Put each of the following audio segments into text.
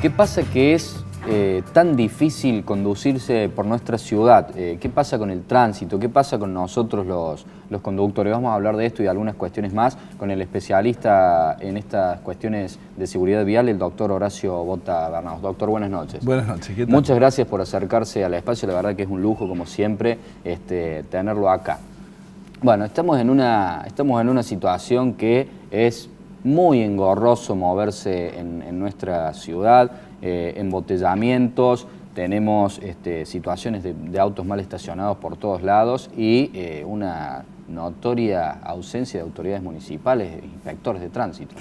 ¿Qué pasa que es tan difícil conducirse por nuestra ciudad? ¿Qué pasa con el tránsito? ¿Qué pasa con nosotros los conductores? Vamos a hablar de esto y de algunas cuestiones más con el especialista en estas cuestiones de seguridad vial, el doctor Horacio Bota Bernaus. Doctor, buenas noches. Buenas noches. ¿Qué tal? Muchas gracias por acercarse al espacio. La verdad que es un lujo, como siempre, tenerlo acá. Bueno, estamos en una situación que es muy engorroso moverse en nuestra ciudad, embotellamientos, tenemos situaciones de autos mal estacionados por todos lados y una notoria ausencia de autoridades municipales, inspectores de tránsito.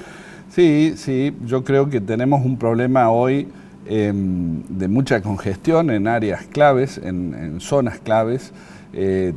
Sí, yo creo que tenemos un problema hoy de mucha congestión en áreas claves, en zonas claves.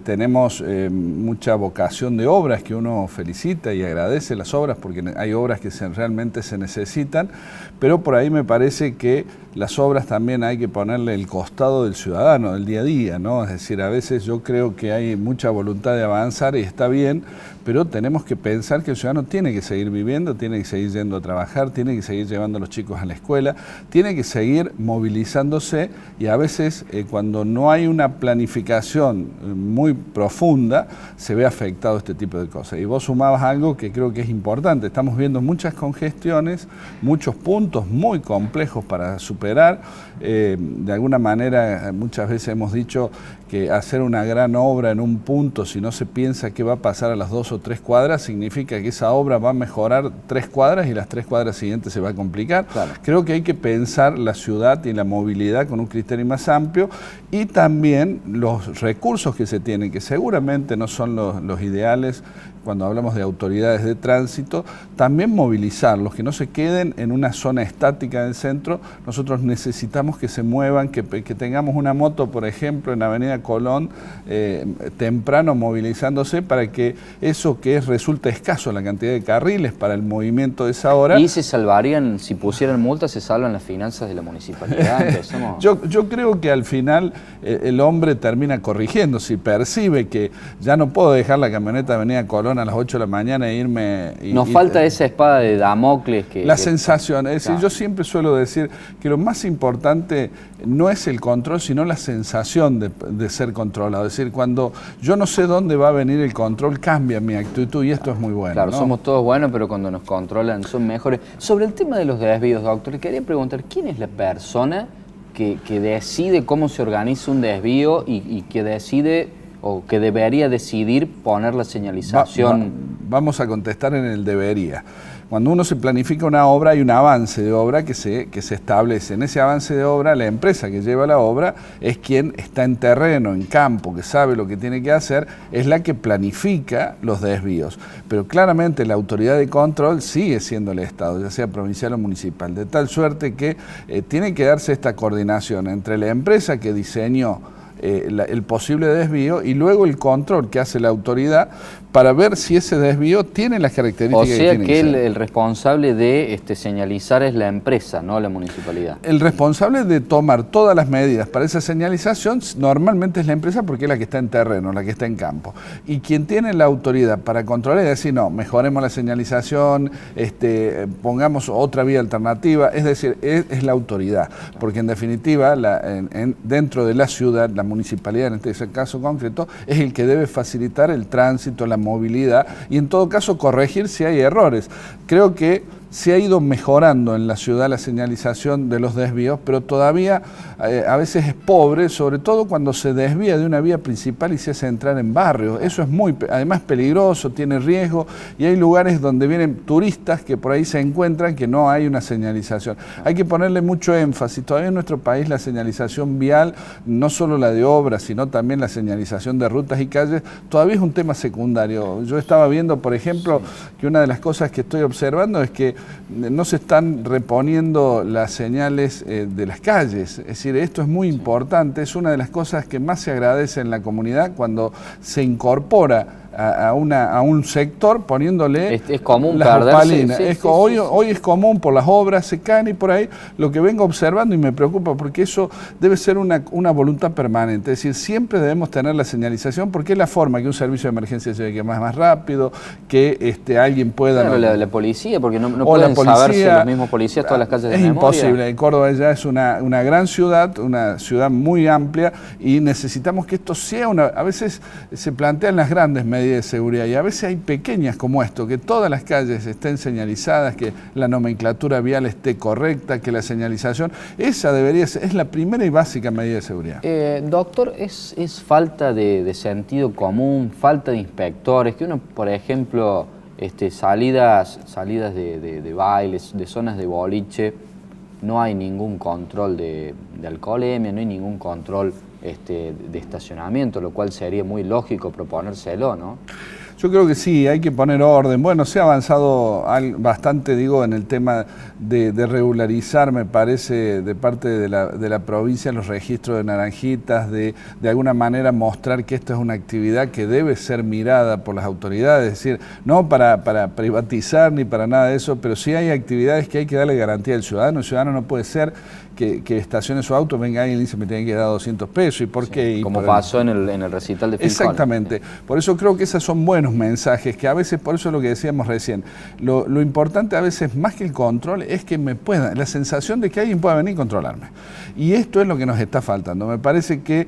Tenemos mucha vocación de obras que uno felicita y agradece las obras porque hay obras que realmente se necesitan, pero por ahí me parece que las obras también hay que ponerle el costado del ciudadano, del día a día, ¿no? Es decir, a veces yo creo que hay mucha voluntad de avanzar y está bien, pero tenemos que pensar que el ciudadano tiene que seguir viviendo, tiene que seguir yendo a trabajar, tiene que seguir llevando a los chicos a la escuela, tiene que seguir movilizándose y a veces cuando no hay una planificación muy profunda, se ve afectado este tipo de cosas. Y vos sumabas algo que creo que es importante. Estamos viendo muchas congestiones, muchos puntos muy complejos para superar. De alguna manera, muchas veces hemos dicho que hacer una gran obra en un punto, si no se piensa qué va a pasar a las 2 o 3 cuadras, significa que esa obra va a mejorar 3 cuadras y las 3 cuadras siguientes se va a complicar. Claro. Creo que hay que pensar la ciudad y la movilidad con un criterio más amplio y también los recursos que se tienen, que seguramente no son los ideales cuando hablamos de autoridades de tránsito, también movilizarlos, que no se queden en una zona estática del centro. Nosotros necesitamos que se muevan, que tengamos una moto, por ejemplo, en Avenida Colón, temprano movilizándose para que eso que resulta escaso, la cantidad de carriles para el movimiento de esa hora. Y se salvarían, si pusieran multas, se salvan las finanzas de la municipalidad. Yo creo que al final el hombre termina corrigiendo, si percibe que ya no puedo dejar la camioneta de Avenida Colón a las 8 de la mañana e irme... Nos falta esa espada de Damocles que... La sensación, es decir, claro. Yo siempre suelo decir que lo más importante no es el control, sino la sensación de ser controlado. Es decir, cuando yo no sé dónde va a venir el control, cambia mi actitud y esto es muy bueno. Claro, ¿no? Somos todos buenos, pero cuando nos controlan son mejores. Sobre el tema de los desvíos, doctor, le quería preguntar, ¿quién es la persona que decide cómo se organiza un desvío y que decide o que debería decidir poner la señalización? Vamos a contestar en el debería. Cuando uno se planifica una obra, hay un avance de obra que se establece. En ese avance de obra, la empresa que lleva la obra es quien está en terreno, en campo, que sabe lo que tiene que hacer, es la que planifica los desvíos. Pero claramente la autoridad de control sigue siendo el Estado, ya sea provincial o municipal, de tal suerte que tiene que darse esta coordinación entre la empresa que diseñó el posible desvío y luego el control que hace la autoridad para ver si ese desvío tiene las características que tiene. O sea que el responsable de señalizar es la empresa, no la municipalidad. El responsable de tomar todas las medidas para esa señalización normalmente es la empresa porque es la que está en terreno, la que está en campo. Y quien tiene la autoridad para controlar es decir, no, mejoremos la señalización, pongamos otra vía alternativa, es decir, es la autoridad. Porque en definitiva, dentro de la ciudad, la municipalidad en este caso concreto, es el que debe facilitar el tránsito, la movilidad y en todo caso corregir si hay errores. Creo que se ha ido mejorando en la ciudad la señalización de los desvíos, pero todavía a veces es pobre, sobre todo cuando se desvía de una vía principal y se hace entrar en barrios. Eso es además peligroso, tiene riesgo y hay lugares donde vienen turistas que por ahí se encuentran que no hay una señalización. Hay que ponerle mucho énfasis. Todavía en nuestro país la señalización vial, no solo la de obras, sino también la señalización de rutas y calles, todavía es un tema secundario. Yo estaba viendo, por ejemplo, que una de las cosas que estoy observando es que no se están reponiendo las señales de las calles. Es decir, esto es muy importante, es una de las cosas que más se agradece en la comunidad cuando se incorpora a un sector poniéndole es común las perderse, opalinas. sí, Hoy es común, por las obras se caen y por ahí lo que vengo observando y me preocupa porque eso debe ser una voluntad permanente, es decir, siempre debemos tener la señalización porque es la forma que un servicio de emergencia llegue más rápido, que alguien pueda... Claro, la policía, porque no pueden saberse los mismos policías todas las calles de memoria. Es imposible, Córdoba ya es una gran ciudad, una ciudad muy amplia y necesitamos que esto sea a veces se plantean las grandes medidas de seguridad y a veces hay pequeñas como esto, que todas las calles estén señalizadas, que la nomenclatura vial esté correcta, que la señalización, esa debería ser, es la primera y básica medida de seguridad. Doctor, ¿es falta de sentido común, falta de inspectores, que uno, por ejemplo, salidas de bailes, de zonas de boliche, no hay ningún control de alcoholemia, no hay ningún control de estacionamiento, lo cual sería muy lógico proponérselo, ¿no? Yo creo que sí, hay que poner orden. Bueno, se ha avanzado bastante, digo, en el tema de regularizar, me parece, de parte de la provincia, los registros de naranjitas, de alguna manera mostrar que esto es una actividad que debe ser mirada por las autoridades, es decir, no para privatizar ni para nada de eso, pero sí hay actividades que hay que darle garantía al ciudadano. El ciudadano no puede ser que estacione su auto, venga alguien y dice me tienen que dar 200 pesos, ¿y por qué? Como pasó en el recital de Phil Collins. Exactamente, por eso creo que esos son buenos mensajes, que a veces, por eso es lo que decíamos recién, lo importante a veces más que el control es que la sensación de que alguien pueda venir y controlarme. Y esto es lo que nos está faltando. Me parece que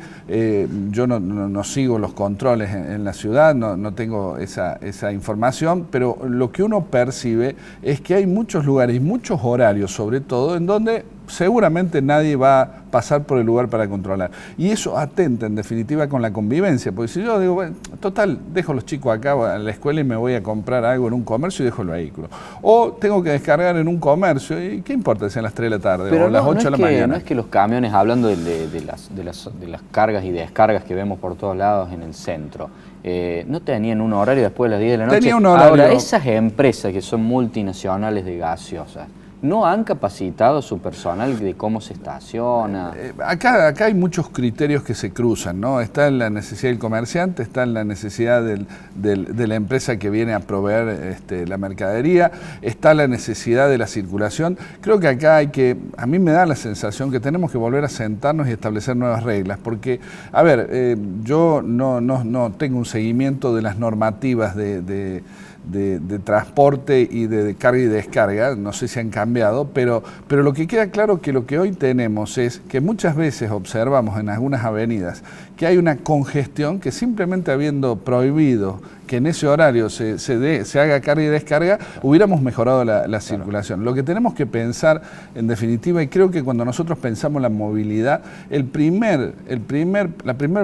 yo no sigo los controles en la ciudad, no tengo esa información, pero lo que uno percibe es que hay muchos lugares y muchos horarios, sobre todo, en donde seguramente nadie va a pasar por el lugar para controlar. Y eso atenta, en definitiva, con la convivencia. Porque si yo digo, bueno, total, dejo a los chicos acá a la escuela y me voy a comprar algo en un comercio y dejo el vehículo. O tengo que descargar en un comercio, ¿y qué importa si sean las 3 de la tarde pero o las 8 de la mañana? No es que los camiones, hablando de las cargas y descargas que vemos por todos lados en el centro, no tenían un horario después de las 10 de la noche. Tenía un horario. Ahora, esas empresas que son multinacionales de gaseosas, ¿no han capacitado su personal de cómo se estaciona? Acá hay muchos criterios que se cruzan, ¿no? Está en la necesidad del comerciante, está en la necesidad de la empresa que viene a proveer la mercadería, está la necesidad de la circulación. Creo que acá a mí me da la sensación que tenemos que volver a sentarnos y establecer nuevas reglas, porque, a ver, yo no tengo un seguimiento de las normativas de transporte y de carga y descarga, no sé si han cambiado, pero lo que queda claro que lo que hoy tenemos es que muchas veces observamos en algunas avenidas que hay una congestión que simplemente habiendo prohibido que en ese horario se haga carga y descarga, hubiéramos mejorado la circulación. Lo que tenemos que pensar, en definitiva, y creo que cuando nosotros pensamos la movilidad, la primera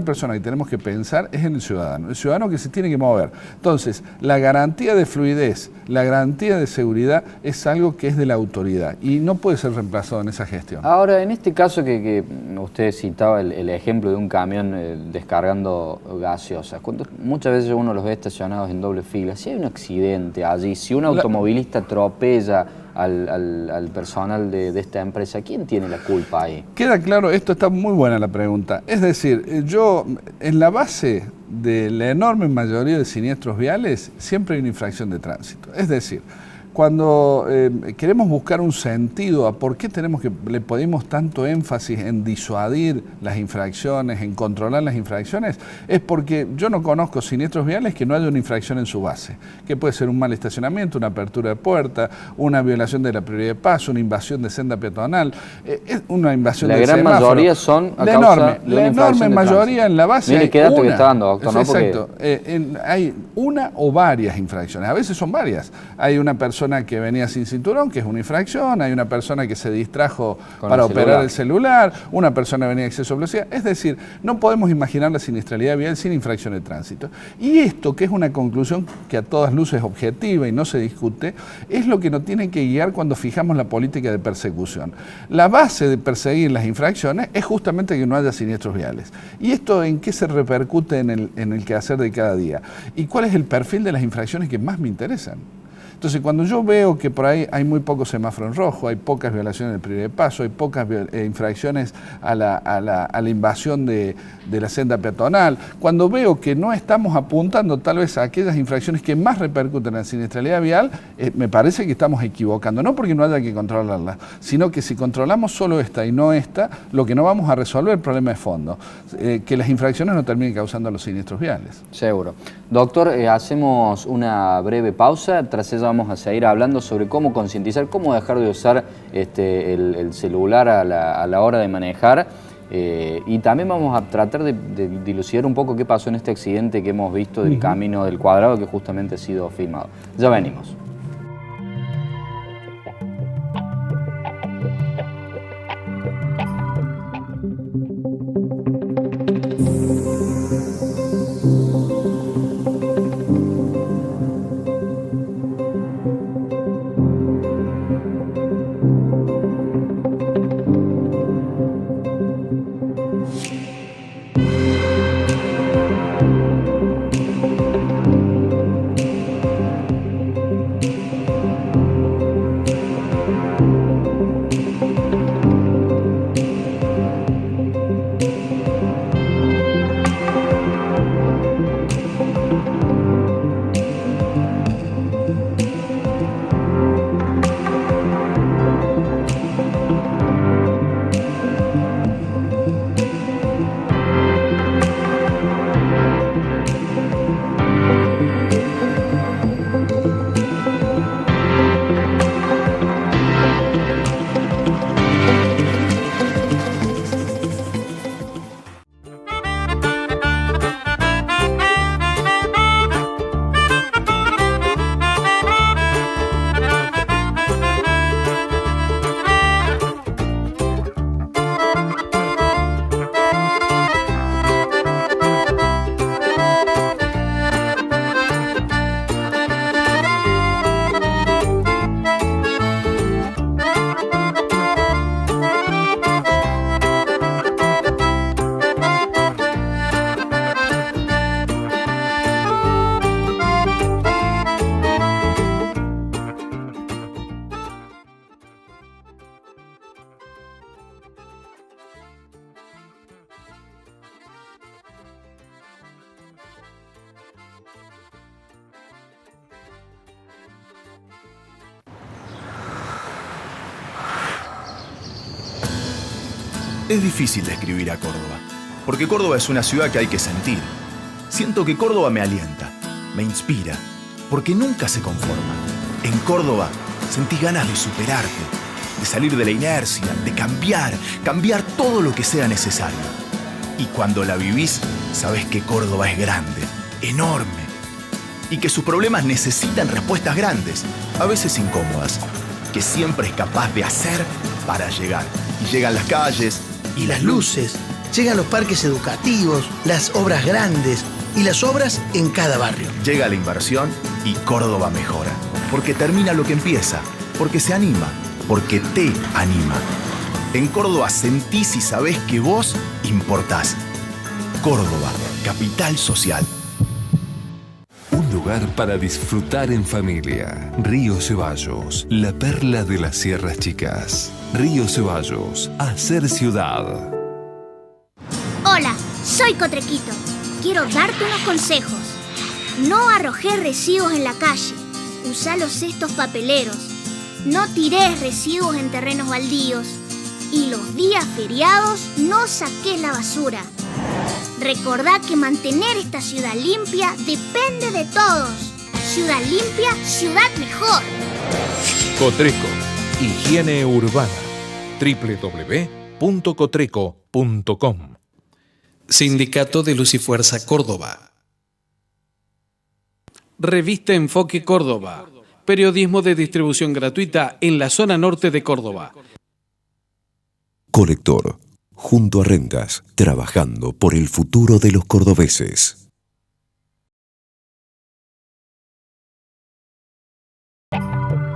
persona que tenemos que pensar es en el ciudadano que se tiene que mover. Entonces, la garantía de fluidez, la garantía de seguridad es algo que es de la autoridad y no puede ser reemplazado en esa gestión. Ahora, en este caso que usted citaba el ejemplo de un camión descargando gaseosas, muchas veces uno los ve estacionados en doble fila. Si hay un accidente allí, si un automovilista atropella al personal de esta empresa, ¿quién tiene la culpa ahí? Queda claro, esto está muy buena la pregunta. Es decir, en la base de la enorme mayoría de siniestros viales siempre hay una infracción de tránsito. Es decir, cuando queremos buscar un sentido a por qué le ponemos tanto énfasis en disuadir las infracciones, en controlar las infracciones, es porque yo no conozco siniestros viales que no haya una infracción en su base, que puede ser un mal estacionamiento, una apertura de puerta, una violación de la prioridad de paso, una invasión de senda peatonal, una invasión de semáforo. La gran mayoría son a causa de una infracción de mayoría en la base. Mire qué dato que está dando, doctor, ¿no? Exacto. Hay una o varias infracciones, a veces son varias. Hay una persona que venía sin cinturón, que es una infracción, hay una persona que se distrajo para operar el celular, una persona venía a exceso de velocidad. Es decir, no podemos imaginar la siniestralidad vial sin infracción de tránsito. Y esto, que es una conclusión que a todas luces es objetiva y no se discute, es lo que nos tiene que guiar cuando fijamos la política de persecución. La base de perseguir las infracciones es justamente que no haya siniestros viales. ¿Y esto en qué se repercute en el quehacer de cada día? ¿Y cuál es el perfil de las infracciones que más me interesan? Entonces, cuando yo veo que por ahí hay muy poco semáforo en rojo, hay pocas violaciones del primer paso, hay pocas infracciones a la invasión de la senda peatonal, cuando veo que no estamos apuntando tal vez a aquellas infracciones que más repercuten en la siniestralidad vial, me parece que estamos equivocando, no porque no haya que controlarla, sino que si controlamos solo esta y no esta, lo que no vamos a resolver es el problema de fondo, que las infracciones no terminen causando los siniestros viales. Seguro. Doctor, hacemos una breve pausa, tras ella vamos a seguir hablando sobre cómo concientizar, cómo dejar de usar el celular a la hora de manejar, y también vamos a tratar de dilucidar un poco qué pasó en este accidente que hemos visto del Camino del Cuadrado, que justamente ha sido filmado. Ya venimos. Es difícil describir a Córdoba, porque Córdoba es una ciudad que hay que sentir. Siento que Córdoba me alienta, me inspira, porque nunca se conforma. En Córdoba sentís ganas de superarte, de salir de la inercia, de cambiar todo lo que sea necesario. Y cuando la vivís, sabés que Córdoba es grande, enorme, y que sus problemas necesitan respuestas grandes, a veces incómodas, que siempre es capaz de hacer para llegar. Y llegan las calles, y las luces, llegan los parques educativos, las obras grandes y las obras en cada barrio. Llega la inversión y Córdoba mejora, porque termina lo que empieza, porque se anima, porque te anima. En Córdoba sentís y sabés que vos importás. Córdoba, capital social. Un lugar para disfrutar en familia. Río Ceballos, la perla de las Sierras Chicas. Río Ceballos, hacer ciudad. Hola, soy Cotrequito. Quiero darte unos consejos. No arrojes residuos en la calle. Usa los cestos papeleros. No tires residuos en terrenos baldíos. Y los días feriados no saques la basura. Recordá que mantener esta ciudad limpia depende de todos. Ciudad limpia, ciudad mejor. Cotreco, higiene urbana. www.cotreco.com. Sindicato de Luz y Fuerza Córdoba. Revista Enfoque Córdoba. Periodismo de distribución gratuita en la zona norte de Córdoba. Colector, junto a Rentas, trabajando por el futuro de los cordobeses.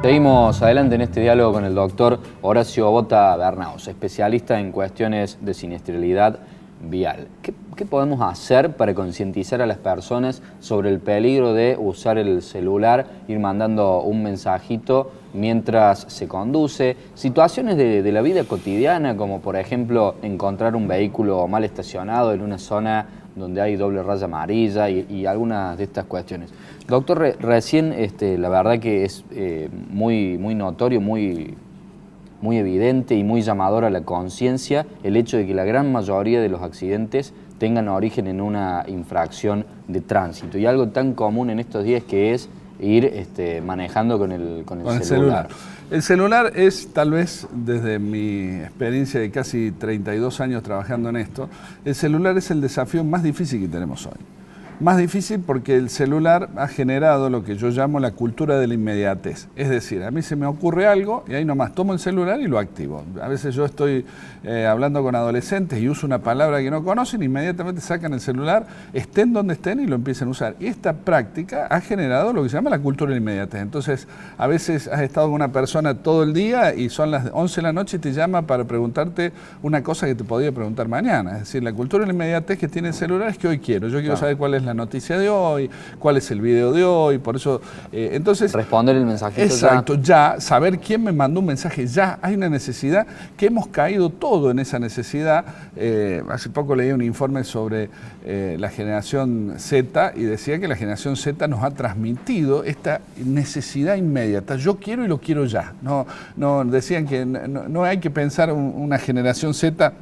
Seguimos adelante en este diálogo con el doctor Horacio Bota Bernaus, especialista en cuestiones de siniestralidad vial. ¿Qué podemos hacer para concientizar a las personas sobre el peligro de usar el celular, ir mandando un mensajito mientras se conduce? Situaciones de la vida cotidiana, como por ejemplo encontrar un vehículo mal estacionado en una zona donde hay doble raya amarilla y algunas de estas cuestiones. Doctor, recién la verdad que es muy notorio, muy evidente y muy llamador a la conciencia el hecho de que la gran mayoría de los accidentes tengan origen en una infracción de tránsito. Y algo tan común en estos días que es ir manejando con el celular. El celular es, tal vez, desde mi experiencia de casi 32 años trabajando en esto, el celular es el desafío más difícil que tenemos hoy. Más difícil porque el celular ha generado lo que yo llamo la cultura de la inmediatez. Es decir, a mí se me ocurre algo y ahí nomás tomo el celular y lo activo. A veces yo estoy hablando con adolescentes y uso una palabra que no conocen, inmediatamente sacan el celular, estén donde estén y lo empiezan a usar. Y esta práctica ha generado lo que se llama la cultura de la inmediatez. Entonces, a veces has estado con una persona todo el día y son las 11 de la noche y te llama para preguntarte una cosa que te podía preguntar mañana. Es decir, la cultura de la inmediatez que tiene el celular es que hoy quiero. Yo quiero saber cuál es la noticia de hoy, cuál es el video de hoy, por eso, entonces... Responder el mensajito. Exacto, ya, saber quién me mandó un mensaje, ya hay una necesidad, que hemos caído todo en esa necesidad. Hace poco leí un informe sobre la generación Z y decía que la generación Z nos ha transmitido esta necesidad inmediata, yo quiero y lo quiero ya. No decían que no hay que pensar una generación Z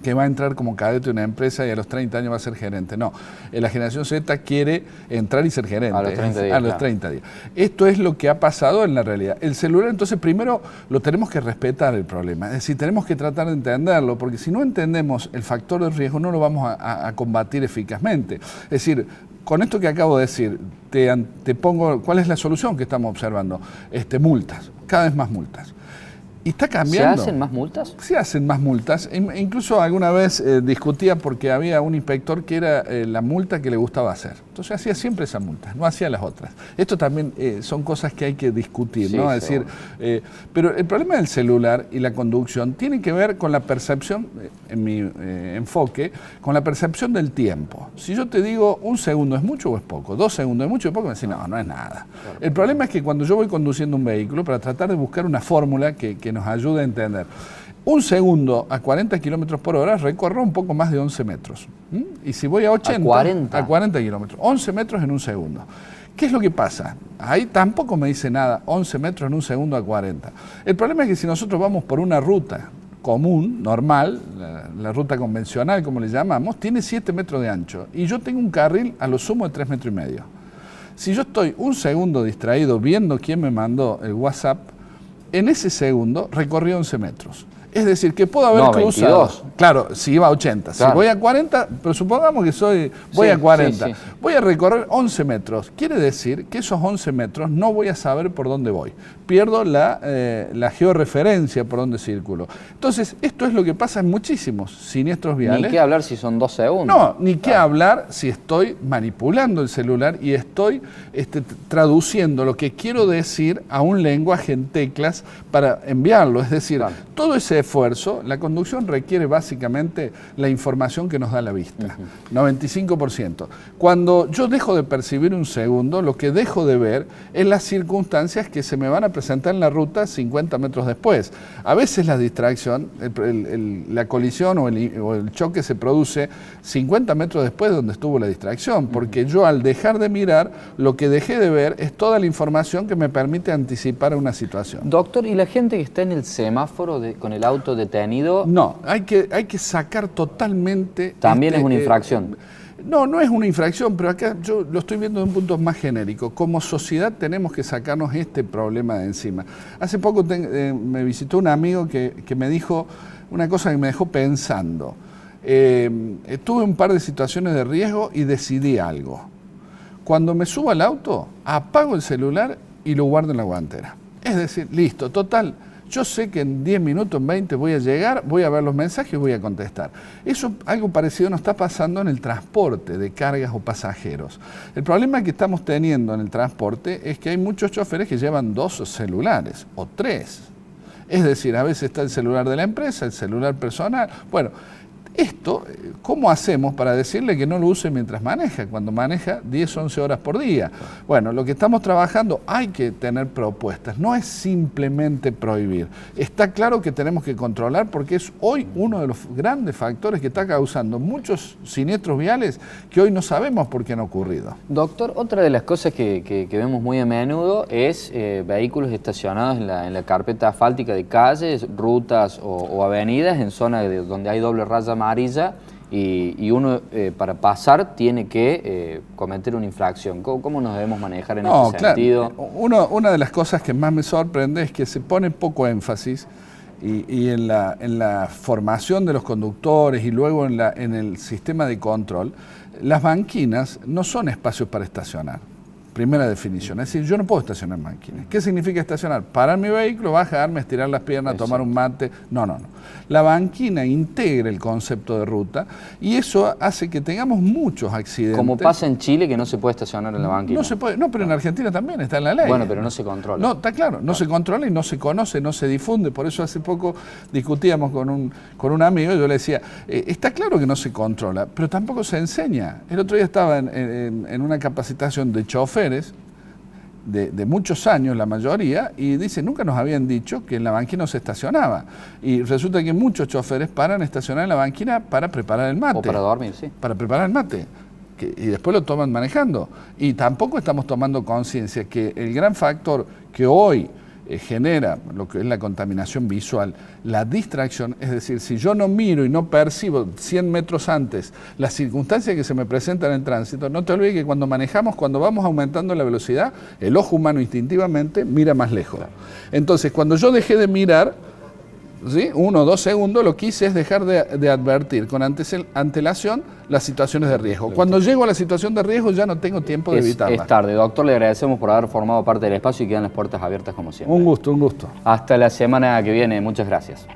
que va a entrar como cadete en una empresa y a los 30 años va a ser gerente. No, la generación Z quiere entrar y ser gerente. A los 30 días. A los 30 días. Esto es lo que ha pasado en la realidad. El celular, entonces, primero lo tenemos que respetar el problema. Es decir, tenemos que tratar de entenderlo, porque si no entendemos el factor de riesgo, no lo vamos a combatir eficazmente. Es decir, con esto que acabo de decir, te pongo, ¿cuál es la solución que estamos observando? Multas, cada vez más multas. Y está cambiando. ¿Se hacen más multas? Se hacen más multas. Incluso alguna vez discutía porque había un inspector que era la multa que le gustaba hacer. Entonces hacía siempre esa multa, no hacía las otras. Esto también son cosas que hay que discutir, sí, ¿no? Es decir, pero el problema del celular y la conducción tiene que ver con la percepción, en mi enfoque, con la percepción del tiempo. Si yo te digo 1 segundo es mucho o es poco, 2 segundos es mucho o es poco, me decís, no es nada. Claro. El problema es que cuando yo voy conduciendo un vehículo, para tratar de buscar una fórmula que nos ayude a entender, 1 segundo a 40 kilómetros por hora recorro un poco más de 11 metros. Y si voy a 80, a 40 kilómetros, 11 metros en 1 segundo. ¿Qué es lo que pasa? Ahí tampoco me dice nada, 11 metros en 1 segundo a 40. El problema es que si nosotros vamos por una ruta común, normal, la ruta convencional, como le llamamos, tiene 7 metros de ancho. Y yo tengo un carril a lo sumo de 3,5 metros. Si yo estoy 1 segundo distraído viendo quién me mandó el WhatsApp, en ese segundo recorrí 11 metros. Es decir, que puedo haber cruzado. 22. Claro, si iba a 80. Claro. Si voy a 40, pero supongamos que voy a 40. Sí. Voy a recorrer 11 metros. Quiere decir que esos 11 metros no voy a saber por dónde voy. Pierdo la georreferencia por dónde circulo. Entonces, esto es lo que pasa en muchísimos siniestros viales. Ni qué hablar si son 2 segundos. No, ni qué hablar si estoy manipulando el celular y estoy traduciendo lo que quiero decir a un lenguaje en teclas para enviarlo. Es decir, todo ese esfuerzo, la conducción requiere básicamente la información que nos da la vista, 95%. Cuando yo dejo de percibir 1 segundo, lo que dejo de ver es las circunstancias que se me van a presentar en la ruta 50 metros después. A veces la distracción, la colisión o el choque se produce 50 metros después de donde estuvo la distracción, porque yo al dejar de mirar, lo que dejé de ver es toda la información que me permite anticipar una situación. Doctor, ¿y la gente que está en el semáforo con el auto detenido? No, hay que sacar totalmente... También es una infracción. No es una infracción, pero acá yo lo estoy viendo de un punto más genérico. Como sociedad tenemos que sacarnos este problema de encima. Hace poco me visitó un amigo que me dijo una cosa que me dejó pensando. Tuve un par de situaciones de riesgo y decidí algo. Cuando me subo al auto, apago el celular y lo guardo en la guantera. Es decir, listo, total... Yo sé que en 10 minutos, en 20 voy a llegar, voy a ver los mensajes y voy a contestar. Eso, algo parecido nos está pasando en el transporte de cargas o pasajeros. El problema que estamos teniendo en el transporte es que hay muchos choferes que llevan 2 celulares o 3. Es decir, a veces está el celular de la empresa, el celular personal. Bueno, Esto, ¿cómo hacemos para decirle que no lo use mientras maneja? Cuando maneja 10, 11 horas por día. Bueno, lo que estamos trabajando, hay que tener propuestas, no es simplemente prohibir. Está claro que tenemos que controlar porque es hoy uno de los grandes factores que está causando muchos siniestros viales que hoy no sabemos por qué han ocurrido. Doctor, otra de las cosas que vemos muy a menudo es vehículos estacionados en la carpeta asfáltica de calles, rutas o avenidas en zonas donde hay doble raya amarilla y uno para pasar tiene que cometer una infracción. ¿Cómo nos debemos manejar en este sentido? Una de las cosas que más me sorprende es que se pone poco énfasis y en la formación de los conductores y luego en el sistema de control. Las banquinas no son espacios para estacionar. Primera definición, es decir, yo no puedo estacionar en banquinas. ¿Qué significa estacionar? Parar mi vehículo, bajarme, estirar las piernas, tomar un mate. No. La banquina integra el concepto de ruta y eso hace que tengamos muchos accidentes. Como pasa en Chile, que no se puede estacionar en la banquina. No se puede, no, pero en Argentina también está en la ley. Bueno, pero no se controla. No, está claro, no se controla y no se conoce, no se difunde. Por eso hace poco discutíamos con un amigo y yo le decía, está claro que no se controla, pero tampoco se enseña. El otro día estaba en una capacitación de choferes, de muchos años la mayoría, y dice, nunca nos habían dicho que en la banquina no se estacionaba. Y resulta que muchos choferes paran a estacionar en la banquina para preparar el mate. O para dormir, sí. Para preparar el mate. Y después lo toman manejando. Y tampoco estamos tomando conciencia que el gran factor que hoy genera lo que es la contaminación visual, la distracción, es decir, si yo no miro y no percibo 100 metros antes las circunstancias que se me presentan en el tránsito, no te olvides que cuando manejamos, cuando vamos aumentando la velocidad, el ojo humano instintivamente mira más lejos. Entonces, cuando yo dejé de mirar, ¿sí? 1 o 2 segundos, lo que hice es dejar de advertir con antelación las situaciones de riesgo. Cuando llego a la situación de riesgo ya no tengo tiempo de evitarla. Es tarde. Doctor, le agradecemos por haber formado parte del espacio y quedan las puertas abiertas como siempre. Un gusto. Hasta la semana que viene. Muchas gracias.